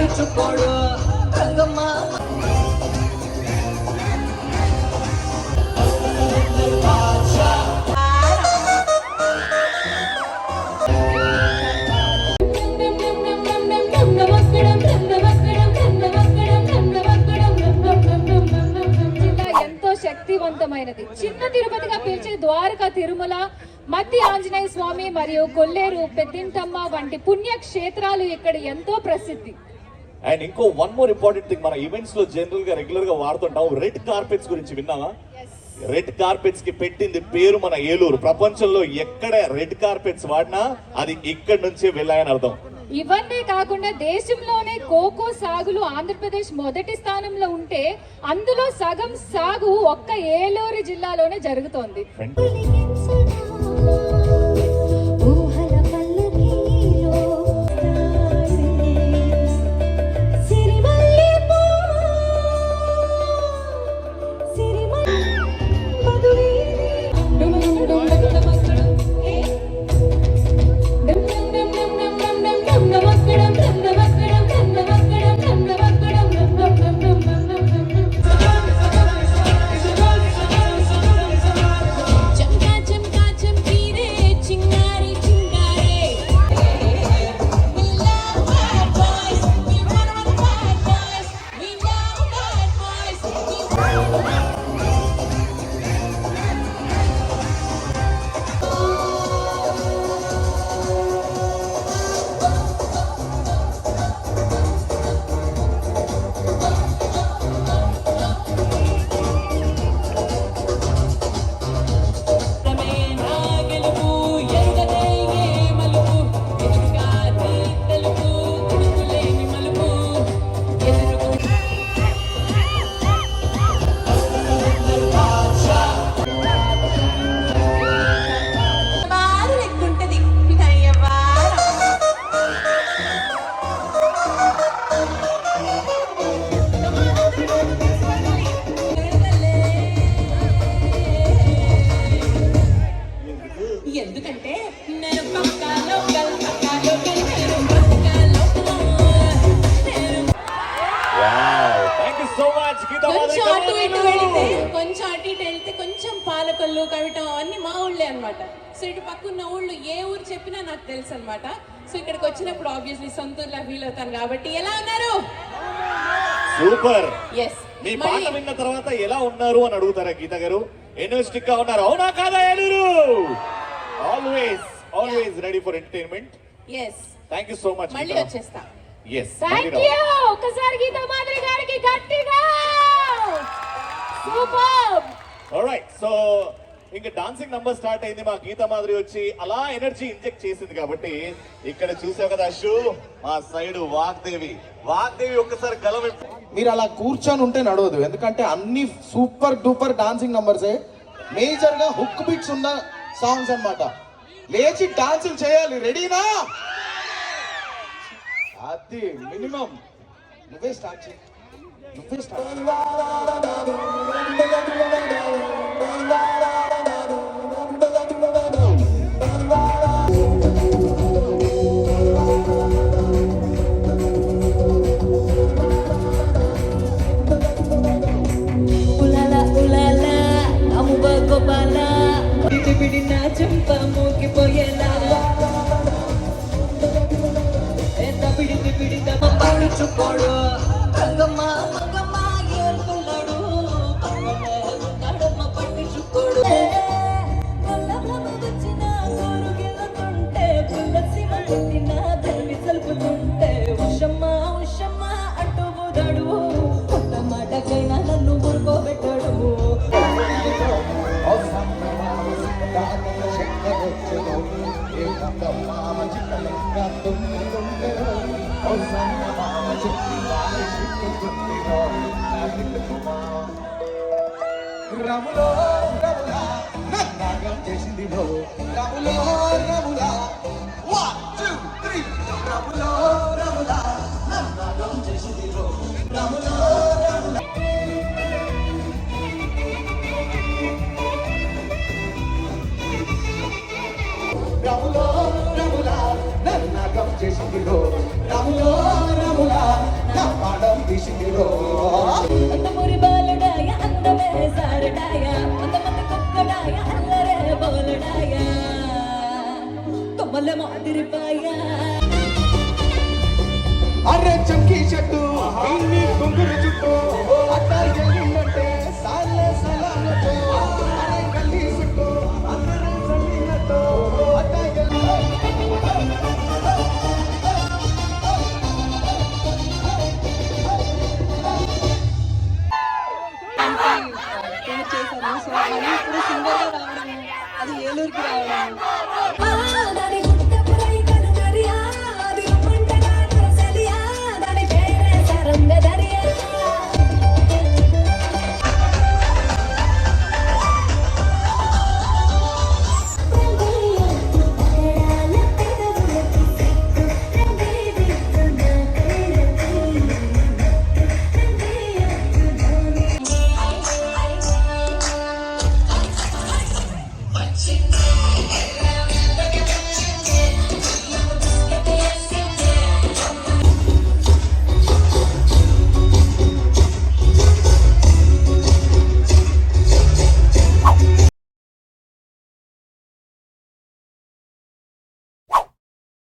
పట్టించుకోడు రంగమ్మ. ఎంతో శక్తివంతమైనది. చిన్న తిరుపతిగా పిలిచే ద్వారకా తిరుమల, మధ్య ఆంజనేయ స్వామి మరియు కొల్లేరు పెద్దింటమ్మ వంటి పుణ్యక్షేత్రాలు ఇక్కడ ఎంతో ప్రసిద్ధి. అండ్ ఇంకో వన్ మోర్ ఇంపార్టెంట్ థింగ్, మన ఈవెంట్స్ లో జనరల్ గా రెగ్యులర్ గా వాడుతుంటాం రెడ్ కార్పెట్స్ గురించి విన్నావా? రెడ్ కార్పెట్స్ కి పెట్టింది పేరు మన ఏలూరు. ప్రపంచంలో ఎక్కడ రెడ్ కార్పెట్స్ వాడినా అది ఇక్కడ నుంచే వెళ్ళాయని అర్థం. ఇవన్నీ కాకుండా దేశంలోనే కోకో సాగులు ఆంధ్రప్రదేశ్ మొదటి స్థానంలో ఉంటే అందులో సగం సాగు ఒక్క ఏలూరు జిల్లాలోనే జరుగుతోంది. కొంచెం అటు ఇటు వెళ్తే కొంచెం పాలకొల్లు కవిటం అన్ని మా ఊళ్ళే అనమాట. సో ఇటు పక్కన్న ఊళ్ళు ఏ ఊరు చెప్పినా నాకు తెలుసు అనమాట. సో ఇక్కడికి వచ్చినప్పుడు ఆబ్వియస్లీ సొంతూరులా ఫీల్ అవుతాను కాబట్టి. ఎలా ఉన్నారు? సూపర్. ఎస్, మీ పాట విన్న తర్వాత ఎలా ఉన్నారు అని అడుగుతారా గీత గారు? ఎనర్జెటిక్ గా ఉన్నారు, అవునా కాదా? Eluru always ready for entertainment. Yes, thank you so much. మళ్ళీ వచ్చేస్తా. Yes, thank you. ఒకసారి గీతా మాధురి గారికి గట్టిగా సూపర్. ఆల్రైట్, సో ఇంకా డాన్సింగ్ నంబర్ స్టార్ట్ అయింది. మా గీతా మాధురి వచ్చి అలా ఎనర్జీ ఇంజెక్ట్ చేసింది కాబట్టి ఇక్కడ చూసావు కదా అశు, మా సైడ్ వాగ్దేవి ఒక్కసారి గలం. మీరు అలా కూర్చొని ఉంటే నడవదు, ఎందుకంటే అన్ని సూపర్ డూపర్ డాన్సింగ్ నంబర్సే, మేజర్ గా హుక్ బిట్స్ ఉన్న సాంగ్స్ అన్నమాట. లేచి డాన్సులు చేయాలి. రెడీనా? అది మినిమం. నువ్వే స్టార్ట్ చేయి. చెంప మోగిపోయేలా పట్టించుకోడు రంగమ్మ మగమ్మ ఏర్పల్లాడు నడమ్మ పట్టించుకోడు. వచ్చిన కోరుగిల్లుతుంటే పుల్లసిమ పుట్టిన తల్లి సలుపుతుంటే ఉషమ్మ అంటూ పోదాడు. కొత్త మాటకైనా నన్ను ఊరుకోబెట్టాడు. రములో రములా నాగం చేసింది రములో రములా 1 2 3 రములో రములా నాగం చేసింది రములో రములా. రములో రములా నాగం చేసింది రములో రములా ప్రాణం తీసిందిరో. అందమూరి బాలుడాయ అందమే సారడాయ అందమంది కుక్కడాయ అల్లరే బోలడాయ కొమ్మల మాదిరిపాయ అరే చంకీ చెట్టు ఇన్ని కుంగురు చుట్టూ అట్టా ఎల్లిందంటే సాలే సలాలతో అరే గల్లీ చుట్టూ అందరూ చల్లినట్టు అట్టా చేశాను. సో మళ్ళీ ఇప్పుడు సింగర్గా రావడం అది ఏలూరుకి రావడం